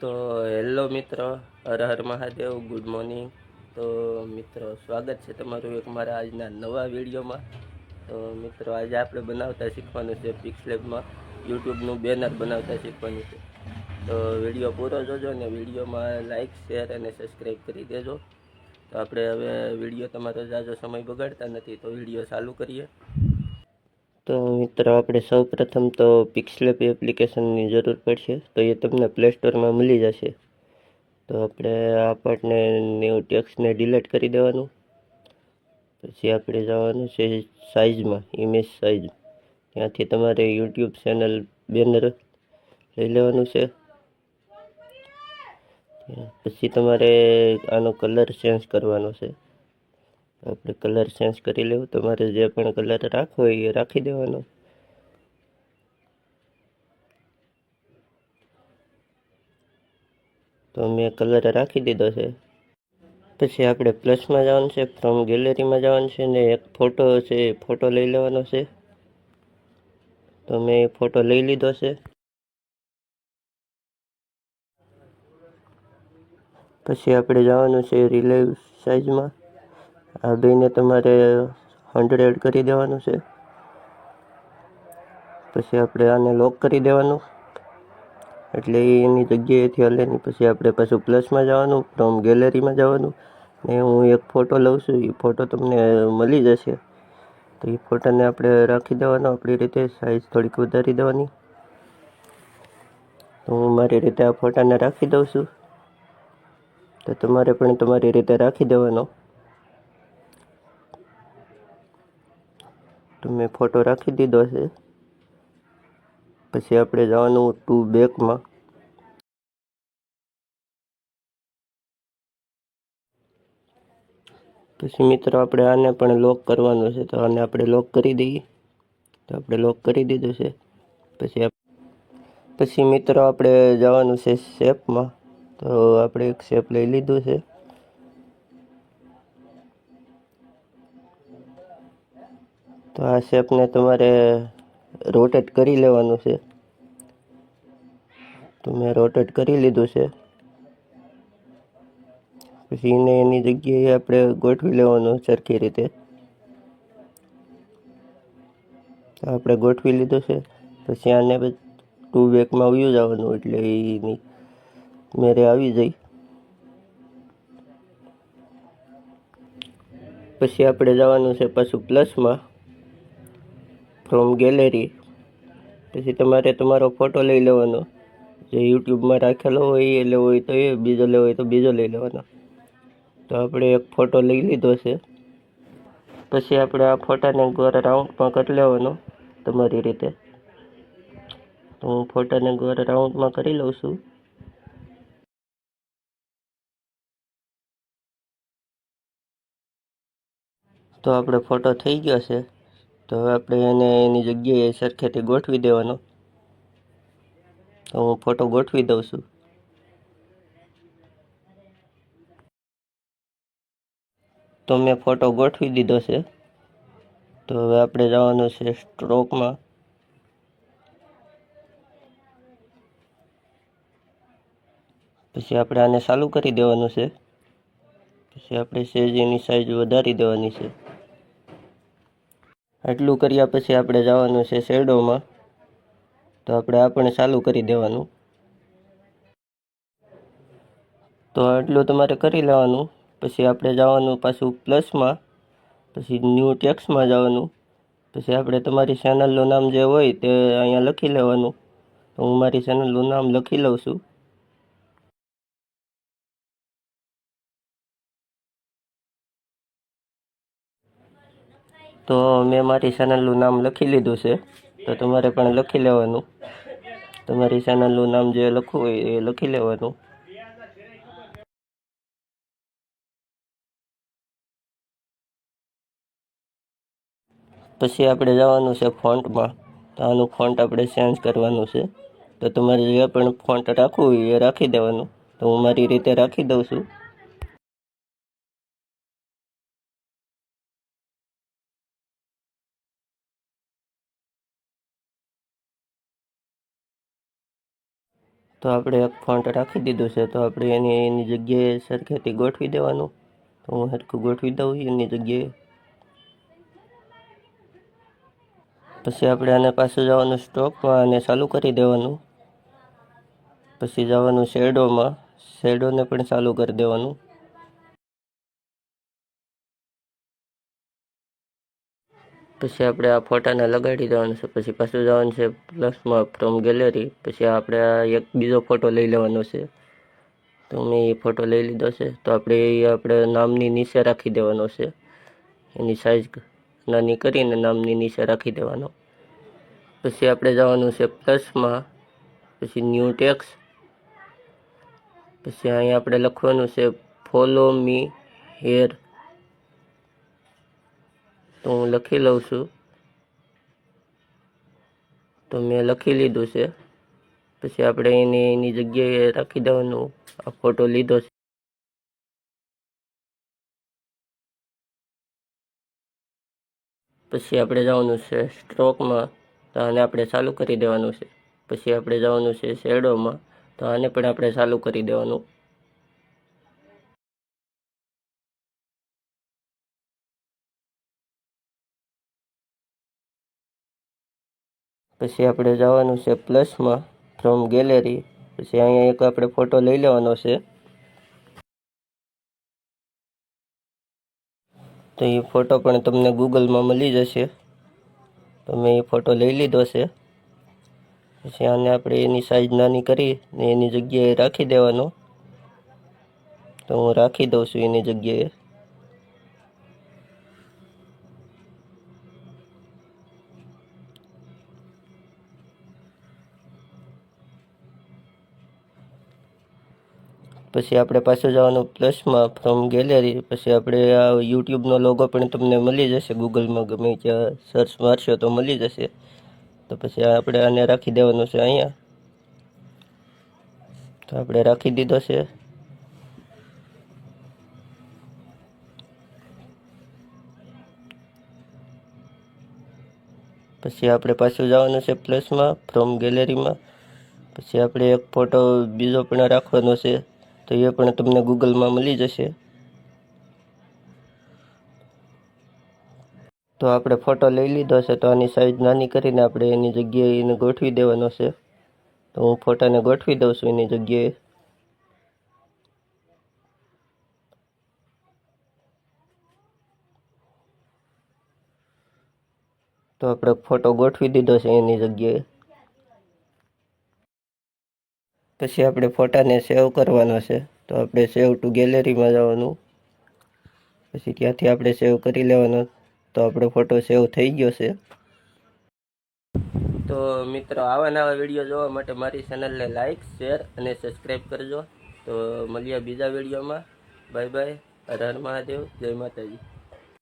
તો હેલો મિત્રો, હર Har Mahadev, good morning. તો મિત્રો, સ્વાગત છે તમારું એક મારા આજના નવા વિડીયોમાં. તો મિત્રો, આજે આપણે બનાવતા શીખવાનું છે પિક્સલેબમાં યુટ્યુબનું બેનર બનાવતા શીખવાનું છે. તો વિડીયો પૂરો જોજો ને વિડીયોમાં લાઇક, શેર અને સબસ્ક્રાઈબ કરી દેજો. તો આપણે હવે વિડીયો તમારો જાજો સમય બગાડતા નથી, તો વિડીયો ચાલુ કરીએ. તો મિત્રો, આપણે સૌ પ્રથમ તો પિક્સલેબ એપ્લિકેશનની જરૂર પડશે. તો એ તમને પ્લે સ્ટોરમાં મળી જશે. તો આપણે આ પાર્ટને ન્યૂ ટેક્સ્ટને ડિલીટ કરી દેવાનું. પછી આપણે જવાનું છે સાઇઝમાં, ઇમેજ સાઇઝ. ત્યાંથી તમારે યુટ્યુબ ચેનલ બેનર લઈ લેવાનું છે. પછી તમારે આનો કલર ચેન્જ કરવાનો છે. આપણે કલર ચેન્જ કરી લેવું. તમારે જે પણ કલર રાખવો હોય એ રાખી દેવાનો. તો મેં કલર રાખી દીધો છે. પછી આપણે પ્લસમાં જવાનું છે, ફ્રોમ ગેલેરીમાં જવાનું છે ને એક ફોટો છે એ ફોટો લઈ લેવાનો છે. તો મેં એ ફોટો લઈ લીધો છે. પછી આપણે જવાનું છે રિલેવ સાઇઝમાં. આ બેને તમારે 100 કરી દેવાનું છે. પછી આપણે આને લોક કરી દેવાનું, એટલે એની જગ્યાએથી હલે નહીં. પછી આપણે પાછું પ્લસમાં જવાનું, ફ્રોમ ગેલેરીમાં જવાનું ને હું એક ફોટો લઉં છું. એ ફોટો તમને મળી જશે. તો એ ફોટાને આપણે રાખી દેવાનો આપણી રીતે, સાઇઝ થોડીક વધારી દેવાની. તો હું મારી રીતે આ ફોટાને રાખી દઉં છું. તો તમારે પણ તમારી રીતે રાખી દેવાનો. તો મેં ફોટો રાખી દીધો છે. પછી આપણે જવાનું ટુ બેકમાં. પછી મિત્રો, આપણે આને પણ લોક કરવાનું છે. તો આને આપણે લોક કરી દઈએ. તો આપણે લોક કરી દીધું છે. પછી મિત્રો, આપણે જવાનું છે શેપમાં. તો આપણે એક શેપ લઈ લીધું છે. તો આ શેપને તમારે રોટેટ કરી લેવાનું છે. તો મેં રોટેટ કરી લીધું છે. પછી એને એની જગ્યાએ આપણે ગોઠવી લેવાનું સરખી રીતે. આપણે ગોઠવી લીધું છે. પછી આને ટુ બેકમાં વયું જવાનું, એટલે એની મેરે આવી જાય. પછી આપણે જવાનું છે પાછું પ્લસમાં, ફ્રોમ ગેલેરી. પછી તમારે તમારો ફોટો લઈ લેવાનો, જે યુટ્યુબમાં રાખેલો હોય એ લેવો હોય તો એ, બીજો લેવો હોય તો બીજો લઈ લેવાનો. તો આપણે એક ફોટો લઈ લીધો છે. પછી આપણે આ ફોટાને રાઉન્ડમાં કરી લેવાનો તમારી રીતે. તો હું ફોટાને રાઉન્ડમાં કરી લઉં છું. તો આપણે ફોટો થઈ ગયો છે. તો હવે આપણે એને એની જગ્યાએ સરખેથી ગોઠવી દેવાનો. તો હું ફોટો ગોઠવી દઉં છું. તો મેં ફોટો ગોઠવી દીધો છે. તો હવે આપણે જવાનું છે સ્ટ્રોકમાં. પછી આપણે આને ચાલુ કરી દેવાનું છે. પછી આપણે સેજ એની સાઈઝ વધારી દેવાની છે. આટલું કર્યા પછી આપણે જવાનું છે શેડોમાં. તો આપણે આ પણ ચાલુ કરી દેવાનું. તો આટલું તમારે કરી લેવાનું. પછી આપણે જવાનું પાછું પ્લસમાં. પછી ન્યૂ ટેક્સ્ટમાં જવાનું. પછી આપણે તમારી ચેનલનું નામ જે હોય તે અહીંયા લખી લેવાનું. તો હું મારી ચેનલનું નામ લખી લઉં છું. તો મેં મારી ચેનલનું નામ લખી લીધું છે. તો તમારે પણ લખી લેવાનું. તમારી ચેનલનું નામ જે લખવું હોય એ લખી લેવાનું. પછી આપણે જવાનું છે ફોન્ટમાં. તો આનું ફોન્ટ આપણે ચેન્જ કરવાનું છે. તો તમારે જે પણ ફોન્ટ રાખવું હોય એ રાખી દેવાનું. તો હું મારી રીતે રાખી દઉં છું. તો આપણે એક ફોન્ટ રાખી દીધું છે, તો આપણે એની જગ્યાએ સરખેથી ગોઠવી દેવાનું. તો હું સરખું ગોઠવી દઉં એની જગ્યાએ. પછી આપણે આને પાછું જવાનું સ્ટોકમાં અને ચાલુ કરી દેવાનું. પછી જવાનું શેડોમાં, શેડોને પણ ચાલુ કરી દેવાનું. પછી આપણે આ ફોટાને લગાડી દેવાનું છે. પછી પાછું જવાનું છે પ્લસમાં ફ્રોમ ગેલેરી. પછી આપણે આ એક બીજો ફોટો લઈ લેવાનો છે. તો મેં એ ફોટો લઈ લીધો છે. તો આપણે નામની નીચે રાખી દેવાનો છે. એની સાઈઝ નાની કરીને નામની નીચે રાખી દેવાનો. પછી આપણે જવાનું છે પ્લસમાં, પછી ન્યૂ ટેક્સ. પછી અહીંયા આપણે લખવાનું છે ફોલો મી હેર. તો હું લખી લઉં છું. તો મેં લખી લીધું છે. પછી આપણે એની જગ્યાએ રાખી દેવાનું. આ ફોટો લીધો છે. પછી આપણે જવાનું છે સ્ટ્રોકમાં, તો આને આપણે ચાલુ કરી દેવાનું છે. પછી આપણે જવાનું છે શેડોમાં, તો આને પણ આપણે ચાલુ કરી દેવાનું. પછી આપણે જવાનું છે પ્લસમાં ફ્રોમ ગેલેરી. પછી અહીંયા એક આપણે ફોટો લઈ લેવાનો છે. તો એ ફોટો પણ તમને ગૂગલમાં મળી જશે. તો મેં એ ફોટો લઈ લીધો છે. પછી આને આપણે એની સાઈઝ નાની કરી ને એની જગ્યાએ રાખી દેવાનો. તો હું રાખી દઉં છું એની જગ્યાએ. પછી આપણે પાછું જવાનું પ્લસમાં ફ્રોમ ગેલેરી. પછી આપણે આ યુટ્યુબનો લોગો પણ તમને મળી જશે ગૂગલમાં, ગમે ત્યાં સર્ચ મારશો તો મળી જશે. તો પછી આપણે આને રાખી દેવાનું છે અહીંયા. તો આપણે રાખી દીધો છે. પછી આપણે પાછું જવાનું છે પ્લસમાં ફ્રોમ ગેલેરીમાં. પછી આપણે એક ફોટો બીજો પણ રાખવાનો છે. તો એ પણ તમને ગૂગલમાં મળી જશે. તો આપણે ફોટો લઈ લીધો છે. તો આની સાઈઝ નાની કરીને આપણે એની જગ્યાએ એને ગોઠવી દેવાનો છે. તો હું ફોટાને ગોઠવી દઉં છું એની જગ્યાએ. તો આપણે ફોટો ગોઠવી દીધો છે એની જગ્યાએ. પછી આપણે ફોટાને સેવ કરવાનો છે. તો આપણે સેવ ટુ ગેલેરીમાં જવાનું. પછી ત્યાંથી આપણે સેવ કરી લેવાનો. તો આપણો ફોટો સેવ થઈ ગયો છે. તો મિત્રો, આવા નવા વિડીયો જોવા માટે મારી ચેનલને લાઈક, શેર અને સબસ્ક્રાઈબ કરજો. તો મળીએ બીજા વિડીયોમાં. Bye bye. હર હર મહાદેવ. જય માતાજી.